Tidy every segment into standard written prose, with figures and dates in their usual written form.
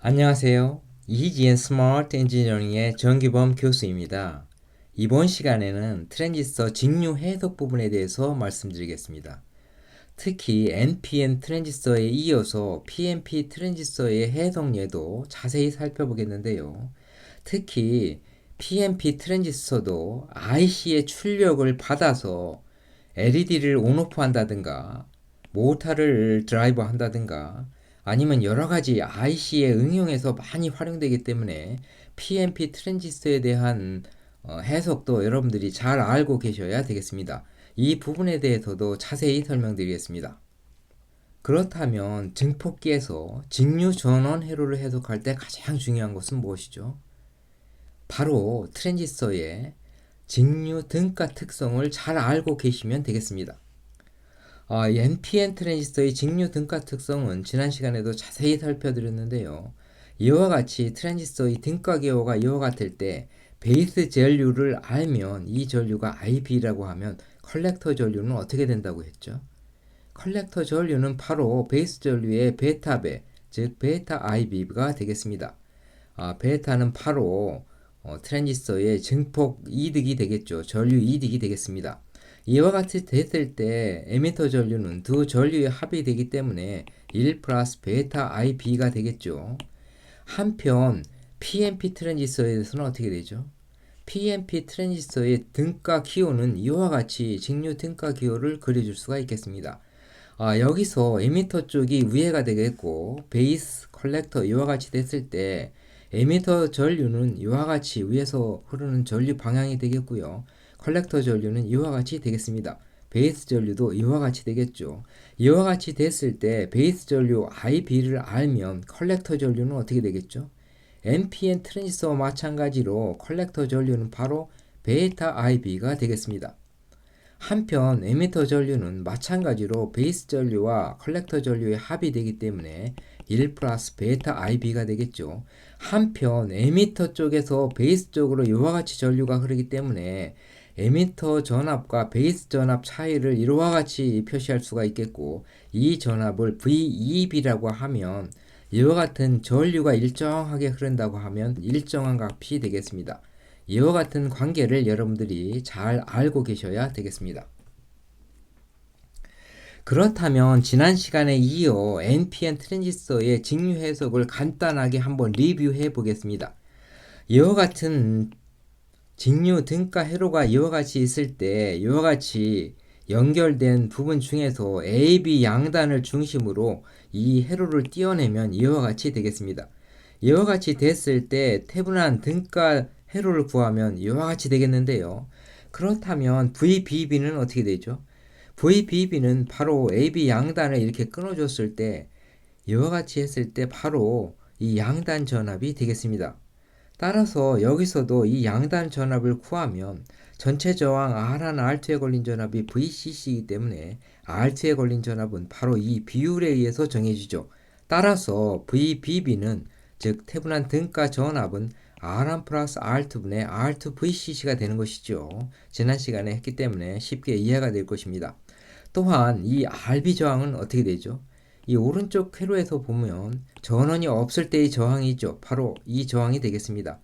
안녕하세요. 이지앤 스마트 엔지니어링의 정기범 교수입니다. 이번 시간에는 트랜지스터 직류 해석 부분에 대해서 말씀드리겠습니다. 특히 NPN 트랜지스터에 이어서 PNP 트랜지스터의 해석례도 자세히 살펴보겠는데요. 특히 PNP 트랜지스터도 IC의 출력을 받아서 LED를 온오프 한다든가 모터를 드라이버 한다든가 아니면 여러 가지 IC에 응용해서 많이 활용되기 때문에 PNP 트랜지스터에 대한 해석도 여러분들이 잘 알고 계셔야 되겠습니다. 이 부분에 대해서도 자세히 설명드리겠습니다. 그렇다면 증폭기에서 직류 전원 회로를 해석할 때 가장 중요한 것은 무엇이죠? 바로 트랜지스터의 직류 등가 특성을 잘 알고 계시면 되겠습니다. NPN 트랜지스터의 직류 등가 특성은 지난 시간에도 자세히 살펴드렸는데요. 이와 같이 트랜지스터의 등가 기호가 이와 같을 때 베이스 전류를 알면 이 전류가 IB라고 하면 컬렉터 전류는 어떻게 된다고 했죠? 컬렉터 전류는 바로 베이스 전류의 베타배, 즉 베타 IB가 되겠습니다. 베타는 바로 트랜지스터의 증폭 이득이 되겠죠. 전류 이득이 되겠습니다. 이와 같이 됐을 때 에미터 전류는 두 전류의 합이 되기 때문에 1 플러스 베타 IB가 되겠죠. 한편 PNP 트랜지스터에서는 어떻게 되죠? PNP 트랜지스터의 등가 기호는 이와 같이 직류 등가 기호를 그려줄 수가 있겠습니다. 여기서 에미터 쪽이 위에가 되겠고 베이스, 컬렉터 이와 같이 됐을 때 에미터 전류는 이와 같이 위에서 흐르는 전류 방향이 되겠고요. 컬렉터 전류는 이와 같이 되겠습니다. 베이스 전류도 이와 같이 되겠죠. 이와 같이 됐을 때 베이스 전류 IB를 알면 컬렉터 전류는 어떻게 되겠죠? NPN 트랜지스터와 마찬가지로 컬렉터 전류는 바로 베타 IB가 되겠습니다. 한편 에미터 전류는 마찬가지로 베이스 전류와 컬렉터 전류의 합이 되기 때문에 1 플러스 베타 IB가 되겠죠. 한편 에미터 쪽에서 베이스 쪽으로 이와 같이 전류가 흐르기 때문에 에미터 전압과 베이스 전압 차이를 이와 같이 표시할 수가 있겠고, 이 전압을 VEB라고 하면 이와 같은 전류가 일정하게 흐른다고 하면 일정한 값이 되겠습니다. 이와 같은 관계를 여러분들이 잘 알고 계셔야 되겠습니다. 그렇다면 지난 시간에 이어 NPN 트랜지스터의 직류 해석을 간단하게 한번 리뷰해 보겠습니다. 이와 같은 직류 등가 회로가 이와 같이 있을 때 이와 같이 연결된 부분 중에서 AB 양단을 중심으로 이 회로를 띄어내면 이와 같이 되겠습니다. 이와 같이 됐을 때 태분한 등가 회로를 구하면 이와 같이 되겠는데요. 그렇다면 VBB는 어떻게 되죠? VBB는 바로 AB 양단을 이렇게 끊어줬을 때 이와 같이 했을 때 바로 이 양단 전압이 되겠습니다. 따라서 여기서도 이 양단 전압을 구하면 전체 저항 R1, R2에 걸린 전압이 VCC이기 때문에 R2에 걸린 전압은 바로 이 비율에 의해서 정해지죠. 따라서 VBB는 즉 태분한 등가 전압은 R1 플러스 R2분의 R2VCC가 되는 것이죠. 지난 시간에 했기 때문에 쉽게 이해가 될 것입니다. 또한 이 RB 저항은 어떻게 되죠? 이 오른쪽 회로에서 보면 전원이 없을 때의 저항이 있죠. 바로 이 저항이 되겠습니다.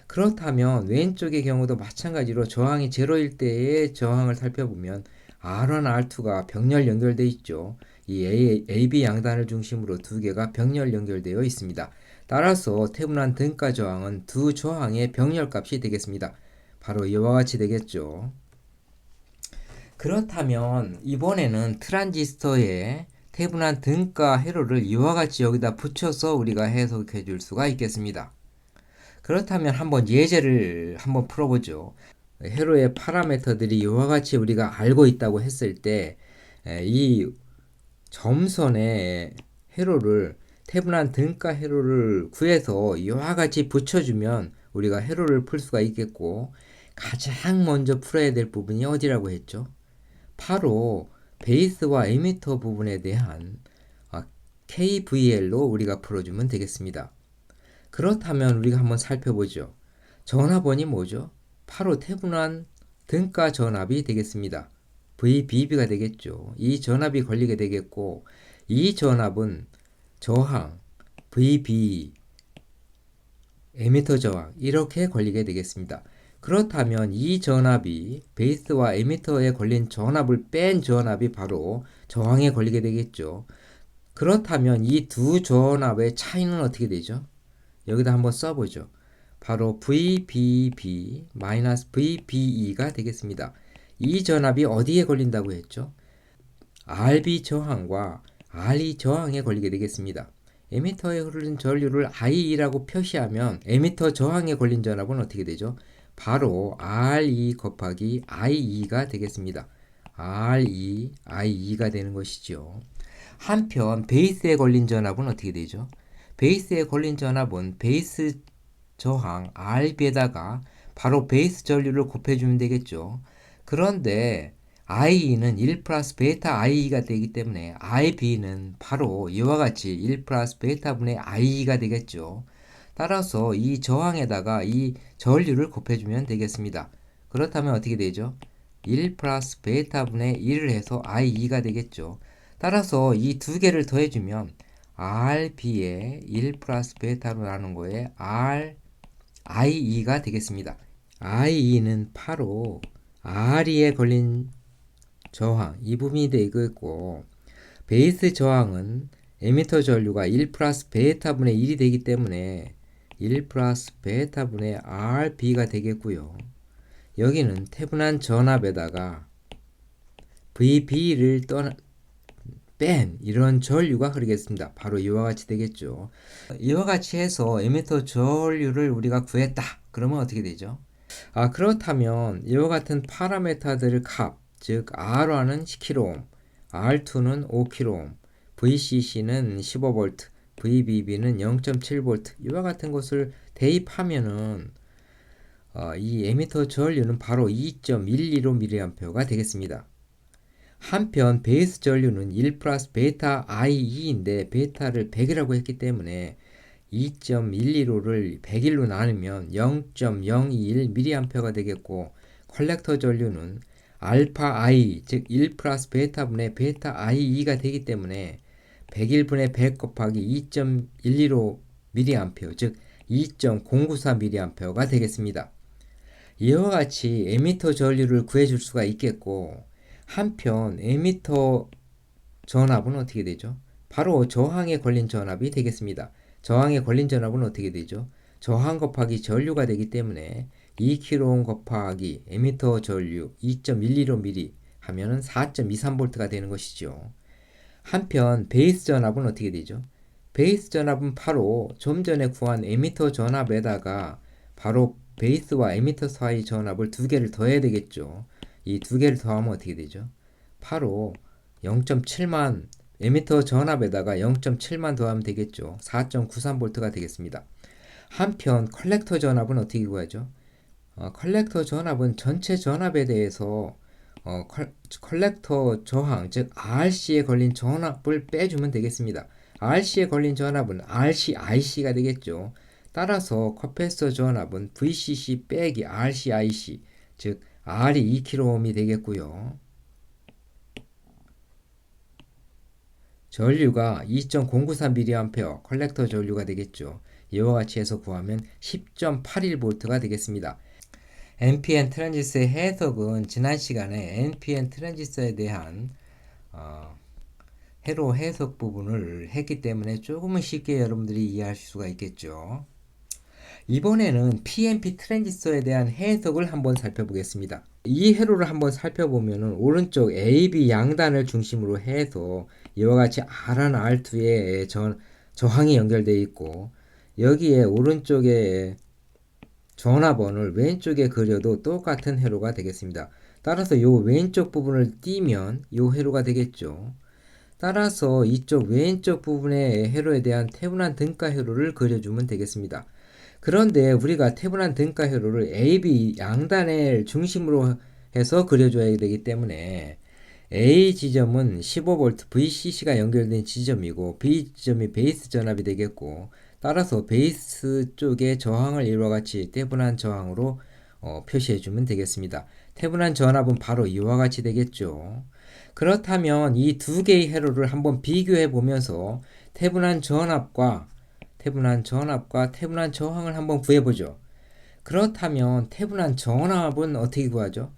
그렇다면 왼쪽의 경우도 마찬가지로 저항이 제로일 때의 저항을 살펴보면 R1, R2가 병렬 연결되어 있죠. 이 AB 양단을 중심으로 두 개가 병렬 연결되어 있습니다. 따라서 태분한 등가 저항은 두 저항의 병렬값이 되겠습니다. 바로 이와 같이 되겠죠. 그렇다면 이번에는 트랜지스터의 태분한 등가 회로를 이와 같이 여기다 붙여서 우리가 해석해 줄 수가 있겠습니다. 그렇다면 한번 예제를 한번 풀어보죠. 회로의 파라미터들이 이와 같이 우리가 알고 있다고 했을 때 이 점선의 회로를 태분한 등가 회로를 구해서 이와 같이 붙여주면 우리가 회로를 풀 수가 있겠고, 가장 먼저 풀어야 될 부분이 어디라고 했죠? 바로 베이스와 에미터 부분에 대한 KVL로 우리가 풀어주면 되겠습니다. 그렇다면 우리가 한번 살펴보죠. 전압원이 뭐죠? 바로 태분한 등가 전압이 되겠습니다. VBB가 되겠죠. 이 전압이 걸리게 되겠고, 이 전압은 저항 VB 에미터 저항 이렇게 걸리게 되겠습니다. 그렇다면 이 전압이 베이스와 에미터에 걸린 전압을 뺀 전압이 바로 저항에 걸리게 되겠죠. 그렇다면 이 두 전압의 차이는 어떻게 되죠? 여기다 한번 써보죠. 바로 VBB-VBE가 되겠습니다. 이 전압이 어디에 걸린다고 했죠? RB 저항과 RE 저항에 걸리게 되겠습니다. 에미터에 흐르는 전류를 IE라고 표시하면 에미터 저항에 걸린 전압은 어떻게 되죠? 바로 RE 곱하기 IE가 되겠습니다. RE, IE가 되는 것이죠. 한편 베이스에 걸린 전압은 어떻게 되죠? 베이스에 걸린 전압은 베이스 저항 RB에다가 바로 베이스 전류를 곱해주면 되겠죠. 그런데 IE는 1 플러스 베타 IE가 되기 때문에 IB는 바로 이와 같이 1 플러스 베타분의 IE가 되겠죠. 따라서 이 저항에다가 이 전류를 곱해주면 되겠습니다. 그렇다면 어떻게 되죠? 1 플러스 베타분의 1을 해서 IE가 되겠죠. 따라서 이 두 개를 더해주면 RB의 1 플러스 베타로 나눈 거에 IE가 되겠습니다. IE는 바로 RE에 걸린 저항 이 부분이 되겠고 베이스 저항은 에미터 전류가 1 플러스 베타분의 1이 되기 때문에 1 플러스 베타분의 RB가 되겠고요. 여기는 태분한 전압에다가 VB를 뺀 이런 전류가 흐르겠습니다. 바로 이와 같이 되겠죠. 이와 같이 해서 에미터 전류를 우리가 구했다. 그러면 어떻게 되죠? 그렇다면 이와 같은 파라메타들의 값, 즉 R1은 10kΩ, R2는 5kΩ, VCC는 15V, VBB는 0.7V 이와 같은 것을 대입하면은 이 에미터 전류는 바로 2.115mA가 되겠습니다. 한편 베이스 전류는 1 플러스 베타 IE인데 베타를 100이라고 했기 때문에 2.115를 100일로 나누면 0.021mA가 되겠고 컬렉터 전류는 알파 I 즉 1 플러스 베타분의 베타 IE가 되기 때문에 100일분의 100 곱하기 2.115mA 즉 2.094mA가 되겠습니다. 이와 같이 에미터 전류를 구해줄 수가 있겠고 한편 에미터 전압은 어떻게 되죠? 바로 저항에 걸린 전압이 되겠습니다. 저항에 걸린 전압은 어떻게 되죠? 저항 곱하기 전류가 되기 때문에 2kΩ 곱하기 에미터 전류 2.115mm 하면은 4.23V가 되는 것이죠. 한편 베이스 전압은 어떻게 되죠? 베이스 전압은 바로 좀 전에 구한 에미터 전압에다가 바로 베이스와 에미터 사이 전압을 두 개를 더해야 되겠죠. 이 두 개를 더하면 어떻게 되죠? 바로 0.7만 에미터 전압에다가 0.7만 더하면 되겠죠. 4.93V가 되겠습니다. 한편 컬렉터 전압은 어떻게 구하죠? 컬렉터 전압은 전체 전압에 대해서 컬렉터 저항 즉 RC에 걸린 전압을 빼주면 되겠습니다. RC에 걸린 전압은 RC, IC가 되겠죠. 따라서 컴패서 전압은 VCC 빼기 RC, IC 즉 R이 2kΩ이 되겠고요. 전류가 2.093mA 컬렉터 전류가 되겠죠. 이와 같이 해서 구하면 10.81V가 되겠습니다. NPN 트랜지스터의 해석은 지난 시간에 NPN 트랜지스터에 대한 회로 해석 부분을 했기 때문에 조금은 쉽게 여러분들이 이해할 수가 있겠죠. 이번에는 PNP 트랜지스터에 대한 해석을 한번 살펴보겠습니다. 이 회로를 한번 살펴보면 오른쪽 AB 양단을 중심으로 해서 이와 같이 R1, R2에 저항이 연결되어 있고 여기에 오른쪽에 전화번호를 왼쪽에 그려도 똑같은 회로가 되겠습니다. 따라서 이 왼쪽 부분을 띄면 이 회로가 되겠죠. 따라서 이쪽 왼쪽 부분의 회로에 대한 태분한 등가 회로를 그려주면 되겠습니다. 그런데 우리가 태분한 등가 회로를 AB 양단을 중심으로 해서 그려줘야 되기 때문에 A 지점은 15V VCC가 연결된 지점이고 B 지점이 베이스 전압이 되겠고 따라서 베이스 쪽의 저항을 이와 같이 태분한 저항으로 표시해주면 되겠습니다. 태분한 전압은 바로 이와 같이 되겠죠. 그렇다면 이 두 개의 회로를 한번 비교해 보면서 태분한 전압과 태분한 전압과 태분한 저항을 한번 구해보죠. 그렇다면 태분한 전압은 어떻게 구하죠?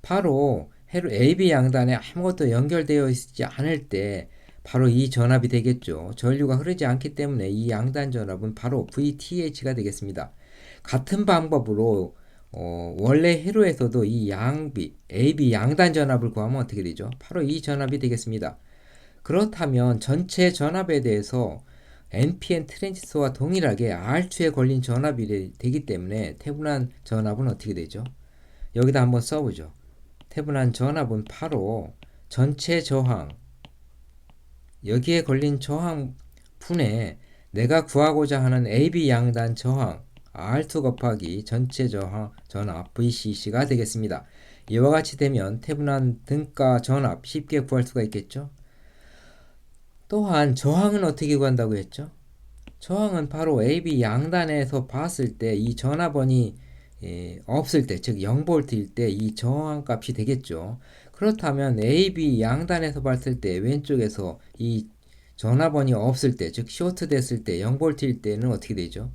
바로 회로 AB 양단에 아무것도 연결되어 있지 않을 때 바로 이 전압이 되겠죠. 전류가 흐르지 않기 때문에 이 양단 전압은 바로 VTH가 되겠습니다. 같은 방법으로 원래 회로에서도 이 AB 양단 전압을 구하면 어떻게 되죠? 바로 이 전압이 되겠습니다. 그렇다면 전체 전압에 대해서 NPN 트랜지스터와 동일하게 R2에 걸린 전압이 되기 때문에 태분한 전압은 어떻게 되죠? 여기다 한번 써보죠. 태분한 전압은 바로 전체 저항, 여기에 걸린 저항 분의 내가 구하고자 하는 AB 양단 저항 R2 곱하기 전체 저항 전압 VCC가 되겠습니다. 이와 같이 되면 태분한 등가 전압 쉽게 구할 수가 있겠죠. 또한 저항은 어떻게 구한다고 했죠? 저항은 바로 AB 양단에서 봤을 때 이 전압원이 없을 때, 즉 0V일 때 이 저항 값이 되겠죠. 그렇다면 AB 양단에서 봤을 때 왼쪽에서 이 전압원이 없을 때, 즉 쇼트 됐을 때 0V일 때는 어떻게 되죠?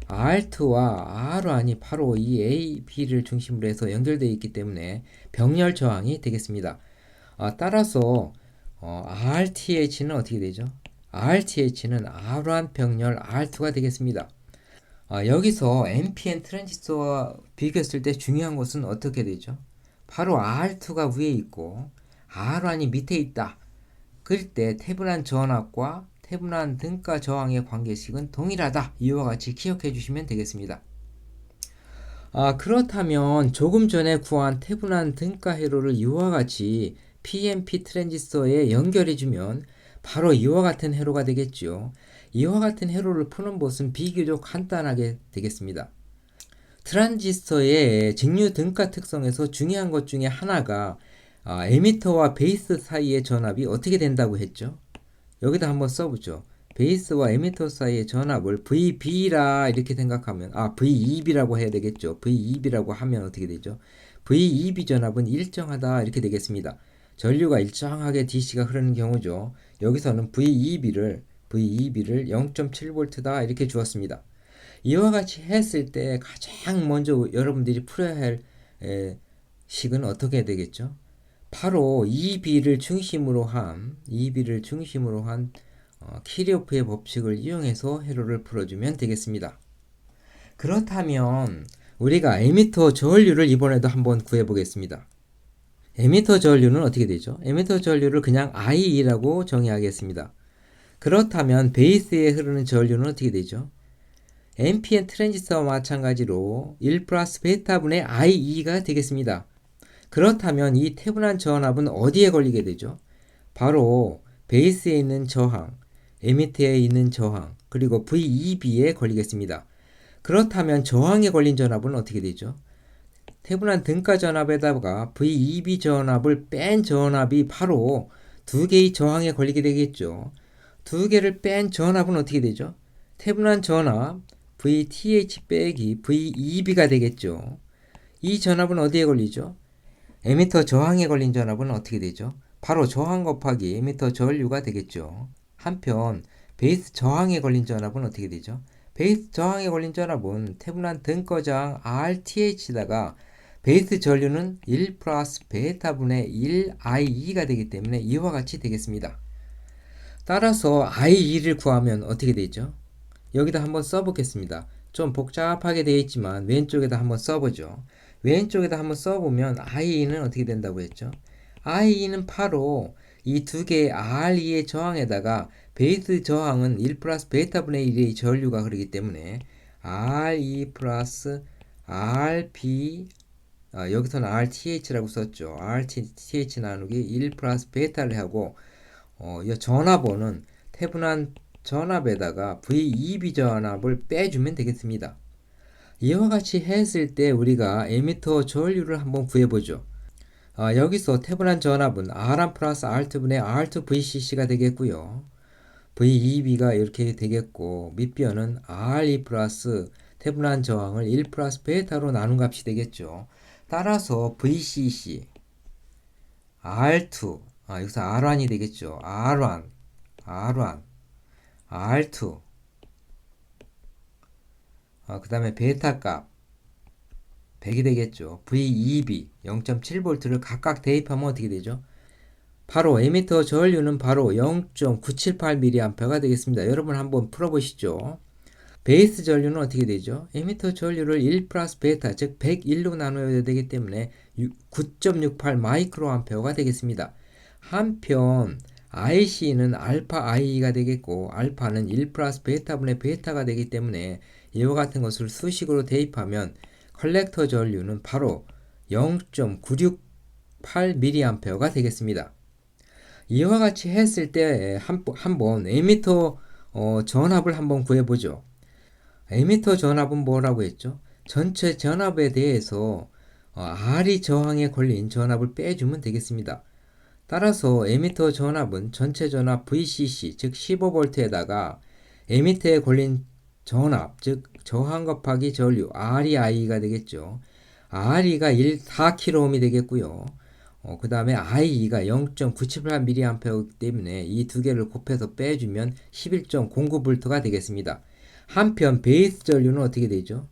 R2와 R1이 바로 이 AB를 중심으로 해서 연결되어 있기 때문에 병렬 저항이 되겠습니다. 따라서 RTH는 어떻게 되죠? RTH는 R1 병렬 R2가 되겠습니다. 여기서 NPN 트랜지스터와 비교했을 때 중요한 것은 어떻게 되죠? 바로 R2가 위에 있고 R1이 밑에 있다. 그럴 때 태분한 전압과 태분한 등가 저항의 관계식은 동일하다. 이와 같이 기억해 주시면 되겠습니다. 그렇다면 조금 전에 구한 태분한 등가 회로를 이와 같이 PNP 트랜지스터에 연결해주면 바로 이와 같은 회로가 되겠죠. 이와 같은 회로를 푸는 것은 비교적 간단하게 되겠습니다. 트랜지스터의 직류 등가 특성에서 중요한 것 중에 하나가 에미터와 베이스 사이의 전압이 어떻게 된다고 했죠? 여기다 한번 써보죠. 베이스와 에미터 사이의 전압을 VB라 이렇게 생각하면 VEB라고 해야 되겠죠. VEB라고 하면 어떻게 되죠? VEB 전압은 일정하다 이렇게 되겠습니다. 전류가 일정하게 DC가 흐르는 경우죠. 여기서는 VEB를 0.7V다 이렇게 주었습니다. 이와 같이 했을 때 가장 먼저 여러분들이 풀어야 할 식은 어떻게 되겠죠? 바로 EB를 중심으로 한 키르호프의 법칙을 이용해서 회로를 풀어주면 되겠습니다. 그렇다면 우리가 에미터 전류를 이번에도 한번 구해보겠습니다. 에미터 전류는 어떻게 되죠? 에미터 전류를 그냥 IE라고 정의하겠습니다. 그렇다면 베이스에 흐르는 전류는 어떻게 되죠? NPN 트랜지스터와 마찬가지로 1 플러스 베타분의 IE가 되겠습니다. 그렇다면 이 태분한 전압은 어디에 걸리게 되죠? 바로 베이스에 있는 저항, 에미터에 있는 저항, 그리고 VEB에 걸리겠습니다. 그렇다면 저항에 걸린 전압은 어떻게 되죠? 태분한 등가 전압에다가 VEB 전압을 뺀 전압이 바로 두 개의 저항에 걸리게 되겠죠. 두 개를 뺀 전압은 어떻게 되죠? 태분한 전압 VTH 빼기 VEB가 되겠죠. 이 전압은 어디에 걸리죠? 에미터 저항에 걸린 전압은 어떻게 되죠? 바로 저항 곱하기 에미터 전류가 되겠죠. 한편 베이스 저항에 걸린 전압은 어떻게 되죠? 베이스 저항에 걸린 전압은 태분한 등거저항 RTH다가 베이스 전류는 1 플러스 베타분의 1 IE가 되기 때문에 이와 같이 되겠습니다. 따라서 IE를 구하면 어떻게 되죠? 여기다 한번 써보겠습니다. 좀 복잡하게 되어 있지만 왼쪽에다 한번 써보죠. 왼쪽에다 한번 써보면 IE는 어떻게 된다고 했죠? IE는 바로 이 두 개의 RE의 저항에다가 베이스 저항은 1 플러스 베타분의 1의 전류가 흐르기 때문에 RE 플러스 RB 여기서는 RTH라고 썼죠. RTH 나누기 1 플러스 베타를 하고 이 전압원은 태분한 전압에다가 VEB 전압을 빼주면 되겠습니다. 이와 같이 했을 때 우리가 에미터 전류를 한번 구해보죠. 여기서 태분한 전압은 R1 플러스 R2분의 R2VCC가 되겠고요. VEB가 이렇게 되겠고 밑변은 RE 플러스 태분한 저항을 1 플러스 베타로 나눈 값이 되겠죠. 따라서 VCC R2 여기서 R1이 되겠죠. R1 R2 그 다음에 베타 값 100이 되겠죠. V2B 0.7V를 각각 대입하면 어떻게 되죠? 바로 에미터 전류는 바로 0.978mA가 되겠습니다. 여러분 한번 풀어보시죠. 베이스 전류는 어떻게 되죠? 에미터 전류를 1 플러스 베타 즉 101로 나눠야 되기 때문에 9.68 마이크로암페어가 되겠습니다. 한편 IC는 알파 I가 되겠고 알파는 1 플러스 베타분의 베타가 되기 때문에 이와 같은 것을 수식으로 대입하면 컬렉터 전류는 바로 0.968mA가 되겠습니다. 이와 같이 했을 때 한번 에미터 전압을 한번 구해보죠. 에미터 전압은 뭐라고 했죠? 전체 전압에 대해서 R이 저항에 걸린 전압을 빼주면 되겠습니다. 따라서 에미터 전압은 전체 전압 VCC 즉 15V에다가 에미터에 걸린 전압 즉 저항 곱하기 전류 REI가 되겠죠. RE가 4kΩ이 되겠고요. 그 다음에 IE가 0.978mA이기 때문에 이 두 개를 곱해서 빼주면 11.09V가 되겠습니다. 한편 베이스 전류는 어떻게 되죠?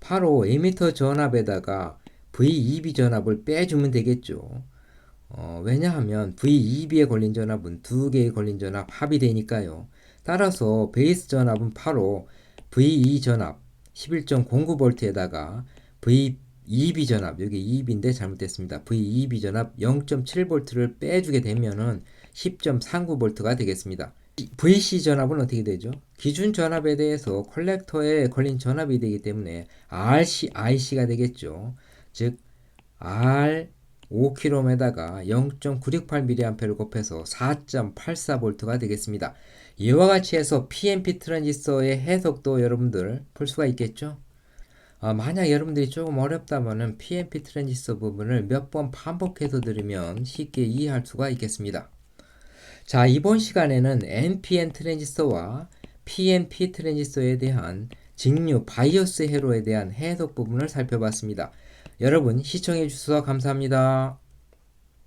바로 에미터 전압에다가 V2B 전압을 빼주면 되겠죠. 왜냐하면 V2B에 걸린 전압은 두 개에 걸린 전압 합이 되니까요. 따라서 베이스 전압은 바로 V2 전압 11.09V에다가 V2B 전압 여기 2B인데 잘못됐습니다. V2B 전압 0.7V를 빼주게 되면은 10.39V가 되겠습니다. VC 전압은 어떻게 되죠? 기준 전압에 대해서 컬렉터에 걸린 전압이 되기 때문에 RC, IC가 되겠죠. 즉 R 5kΩ에다가 0.968mA를 곱해서 4.84V가 되겠습니다. 이와 같이 해서 PNP 트랜지스터의 해석도 여러분들 풀 수가 있겠죠? 만약 여러분들이 조금 어렵다면 PNP 트랜지스터 부분을 몇 번 반복해서 들으면 쉽게 이해할 수가 있겠습니다. 자, 이번 시간에는 NPN 트랜지스터와 PNP 트랜지스터에 대한 직류 바이오스 회로에 대한 해석 부분을 살펴봤습니다. 여러분 시청해 주셔서 감사합니다.